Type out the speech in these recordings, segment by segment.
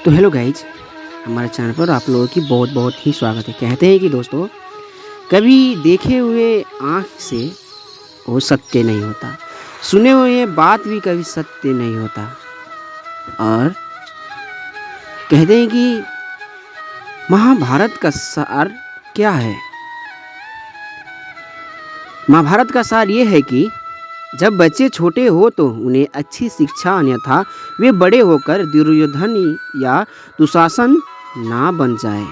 तो hello guys, हमारे channel पर आप लोगों की बहुत बहुत ही स्वागत है। कहते हैं कि दोस्तों, कभी देखे हुए आँख से वो सत्य नहीं होता, सुने हुए बात भी कभी सत्य नहीं होता। और कहते हैं कि महाभारत का सार क्या है। महाभारत का सार ये है कि जब बच्चे छोटे हो तो उन्हें अच्छी शिक्षा, अन्यथा वे बड़े होकर दुर्योधन या दुशासन ना बन जाए।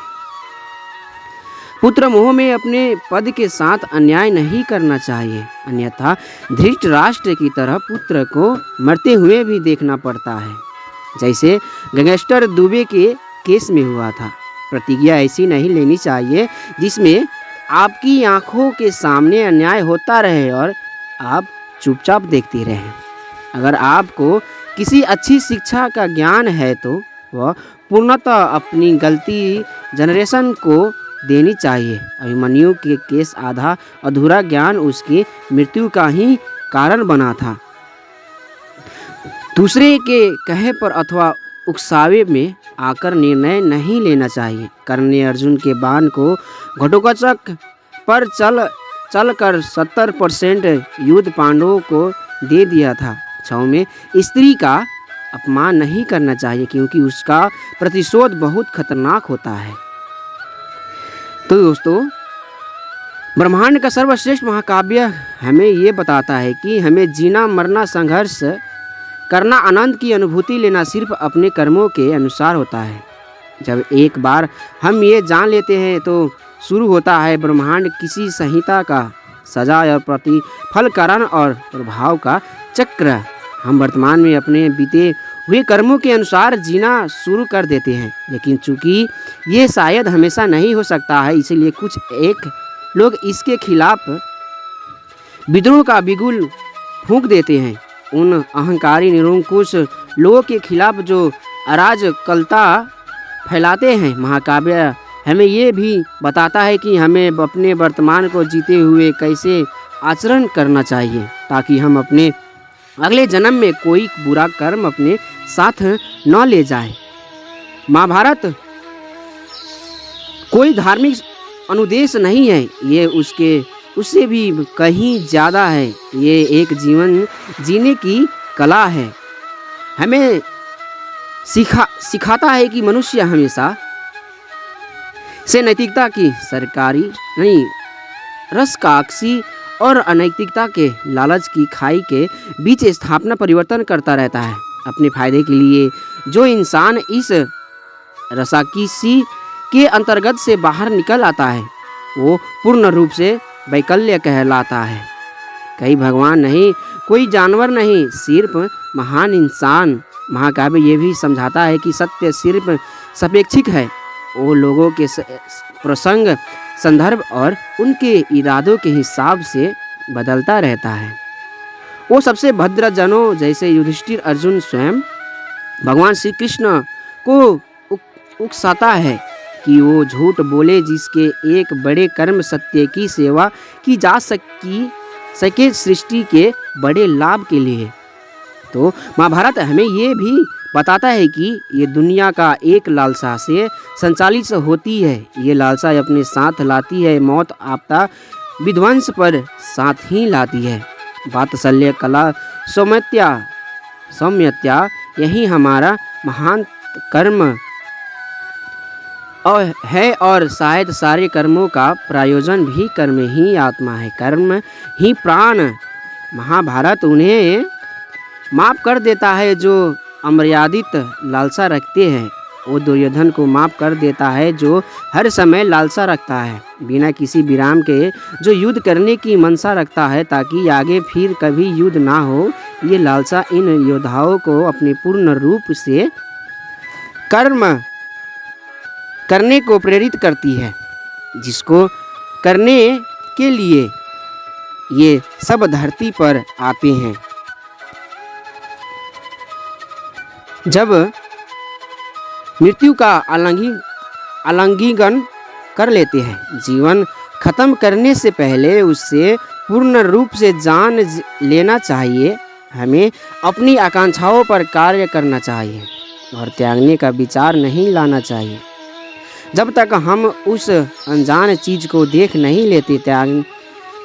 पुत्र मोह में अपने पद के साथ अन्याय नहीं करना चाहिए, अन्यथा धृतराष्ट्र की तरह पुत्र को मरते हुए भी देखना पड़ता है, जैसे गैंगस्टर दुबे के केस में हुआ था। प्रतिज्ञा ऐसी नहीं लेनी चाहिए जिसमें आपकी आंखों के सामने अन्याय होता रहे और आप चुपचाप देखती रहें। अगर आपको किसी अच्छी शिक्षा का ज्ञान है तो वह पूर्णतः अपनी गलती जनरेशन को देनी चाहिए। अभिमन्यु के केस आधा अधूरा ज्ञान उसकी मृत्यु का ही कारण बना था। दूसरे के कहे पर अथवा उकसावे में आकर निर्णय नहीं लेना चाहिए। कर्ण ने अर्जुन के बाण को घटोत्कच पर चलकर 70% युद्ध पांडवों को दे दिया था। छाव में स्त्री का अपमान नहीं करना चाहिए, क्योंकि उसका प्रतिशोध बहुत खतरनाक होता है। तो दोस्तों, ब्रह्मांड का सर्वश्रेष्ठ महाकाव्य हमें ये बताता है कि हमें जीना, मरना, संघर्ष करना, आनंद की अनुभूति लेना सिर्फ अपने कर्मों के अनुसार होता है। जब एक बार हम ये जान लेते हैं तो शुरू होता है ब्रह्मांड किसी संहिता का सजा और प्रतिफल, कारण और प्रभाव का चक्र। हम वर्तमान में अपने बीते हुए कर्मों के अनुसार जीना शुरू कर देते हैं, लेकिन चूंकि ये शायद हमेशा नहीं हो सकता है, इसलिए कुछ एक लोग इसके खिलाफ विद्रोह का बिगुल फूंक देते हैं। उन अहंकारी निरंकुश लोगों के खिलाफ जो अराजकता फैलाते हैं। महाकाव्य हमें ये भी बताता है कि हमें अपने वर्तमान को जीते हुए कैसे आचरण करना चाहिए, ताकि हम अपने अगले जन्म में कोई बुरा कर्म अपने साथ न ले जाए। महाभारत कोई धार्मिक अनुदेश नहीं है, ये उससे भी कहीं ज़्यादा है। ये एक जीवन जीने की कला है। हमें सिखाता है कि मनुष्य हमेशा से नैतिकता की सरकारी नहीं, रसकाक्षी और अनैतिकता के लालच की खाई के बीच स्थापना परिवर्तन करता रहता है। अपने फायदे के लिए जो इंसान इस रसाकिसी के अंतर्गत से बाहर निकल आता है, वो पूर्ण रूप से वैकल्य कहलाता है। कई भगवान नहीं, कोई जानवर नहीं, सिर्फ महान इंसान। महाकाव्य ये भी समझाता है कि सत्य सिर्फ सापेक्षिक है। वो लोगों के प्रसंग, संदर्भ और उनके इरादों के हिसाब से बदलता रहता है। वो सबसे भद्र जनों जैसे युधिष्ठिर, अर्जुन स्वयं भगवान श्री कृष्ण को उकसाता है कि वो झूठ बोले, जिसके एक बड़े कर्म सत्य की सेवा की जा सके सृष्टि के बड़े लाभ के लिए। तो महाभारत हमें ये भी बताता है कि ये दुनिया का एक लालसा से संचालित होती है। ये लालसा अपने साथ लाती है मौत, आपदा, विध्वंस पर साथ ही लाती है वात्सल्य, कला, सौम्यता। यही हमारा महान कर्म है, और शायद सारे कर्मों का प्रायोजन भी कर्म ही आत्मा है, कर्म ही प्राण। महाभारत उन्हें माफ कर देता है जो अमर्यादित लालसा रखते हैं। वो दुर्योधन को माफ कर देता है जो हर समय लालसा रखता है, बिना किसी विराम के जो युद्ध करने की मनसा रखता है, ताकि आगे फिर कभी युद्ध ना हो। ये लालसा इन योद्धाओं को अपने पूर्ण रूप से कर्म करने को प्रेरित करती है, जिसको करने के लिए ये सब धरती पर आते हैं। जब मृत्यु का आलिंगन कर लेते हैं, जीवन खत्म करने से पहले उससे पूर्ण रूप से जान लेना चाहिए। हमें अपनी आकांक्षाओं पर कार्य करना चाहिए और त्यागने का विचार नहीं लाना चाहिए। जब तक हम उस अनजान चीज को देख नहीं लेते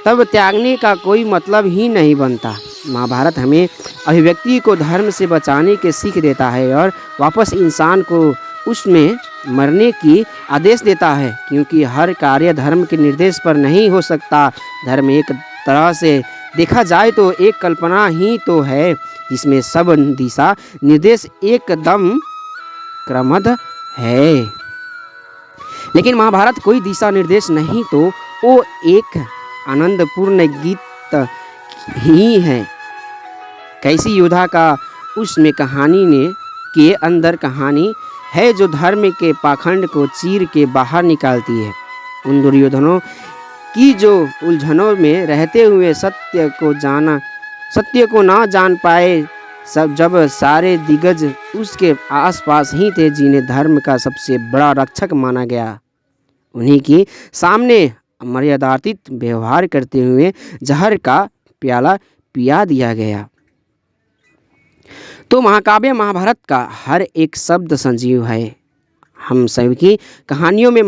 तब त्यागने का कोई मतलब ही नहीं बनता। महाभारत हमें अभिव्यक्ति को धर्म से बचाने की सीख देता है और वापस इंसान को उसमें मरने की आदेश देता है, क्योंकि हर कार्य धर्म के निर्देश पर नहीं हो सकता। धर्म एक तरह से देखा जाए तो एक कल्पना ही तो है, जिसमें सब दिशा निर्देश एकदम क्रमबद्ध है। लेकिन महाभारत कोई दिशा निर्देश नहीं तो वो एक आनंदपूर्ण गीत ही है। कैसी योद्धा का उसमें कहानी ने के अंदर कहानी है जो धर्म के पाखंड को चीर के बाहर निकालती है। उन दुर्योधनों की जो उलझनों में रहते हुए सत्य को ना जान पाए, जब सारे दिग्गज उसके आसपास ही थे, जिन्हें धर्म का सबसे बड़ा रक्षक माना गया, उन्हीं के सामने मर्यादातीत व्यवहार करते हुए जहर का प्याला पिया दिया गया। तो महाकाव्य महाभारत का हर एक शब्द संजीव है। हम सबकी कहानियों में